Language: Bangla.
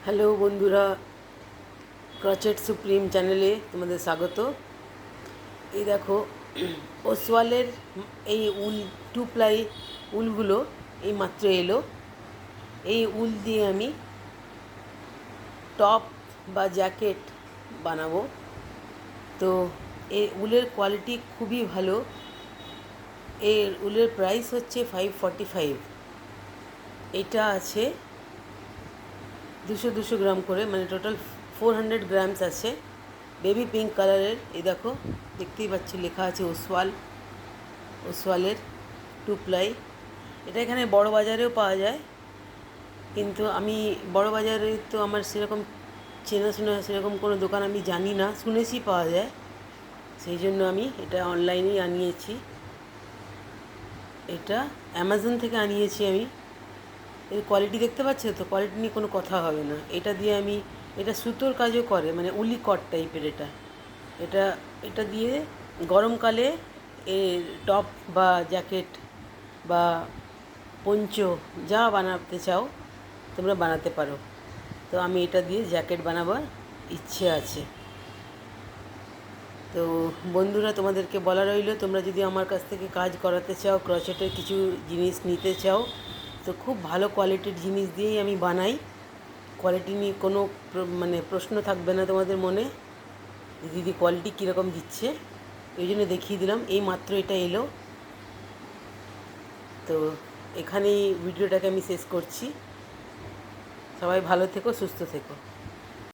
হ্যালো বন্ধুরা, ক্রচেট সুপ্রিম চ্যানেলে তোমাদের স্বাগত। এই দেখো, ওসওয়ালের এই উল 2 প্লাই উলগুলো এই মাত্র এলো। এই উল দিয়ে আমি টপ বা জ্যাকেট বানাবো। তো এই উলের কোয়ালিটি খুবই ভালো। এর উলের প্রাইস হচ্ছে 545। এটা আছে 200 গ্রাম করে, মানে টোটাল 400 গ্রামস আছে। বেবি পিঙ্ক কালারের, এই দেখো দেখতেই পাচ্ছি লেখা আছে ওসওয়ালের 2 প্লাই। এটা এখানে বড় বাজারেও পাওয়া যায়, কিন্তু আমি বড় বাজারে তো আমার সেরকম চেনাশোনা সেরকম কোনো দোকান আমি জানি না, শুনেছি পাওয়া যায়, সেই জন্য আমি এটা অনলাইনেই আনিয়েছি। এটা অ্যামাজন থেকে আনিয়েছি আমি। এর কোয়ালিটি দেখতে পাচ্ছ তো, কোয়ালিটি নিয়ে কোনো কথা হবে না। এটা দিয়ে আমি, এটা সুতোর কাজও করে, মানে উলি কট টাইপের। এটা এটা এটা দিয়ে গরমকালে এর টপ বা জ্যাকেট বা পঞ্চো যা বানাতে চাও তোমরা বানাতে পারো। তো আমি এটা দিয়ে জ্যাকেট বানাবার ইচ্ছে আছে। তো বন্ধুরা, তোমাদেরকে বলা রইলো, তোমরা যদি আমার কাছ থেকে কাজ করাতে চাও, ক্রচেটের কিছু জিনিস নিতে চাও, তো খুব ভালো কোয়ালিটির জিনিস দিয়েই আমি বানাই। কোয়ালিটি নিয়ে কোনো মানে প্রশ্ন থাকবে না তোমাদের মনে, দিদি কোয়ালিটি কীরকম দিচ্ছে। ওই জন্য দেখিয়ে দিলাম, এই মাত্র এটা এলো। তো এখানেই ভিডিওটাকে আমি শেষ করছি। সবাই ভালো থেকো, সুস্থ থেকো।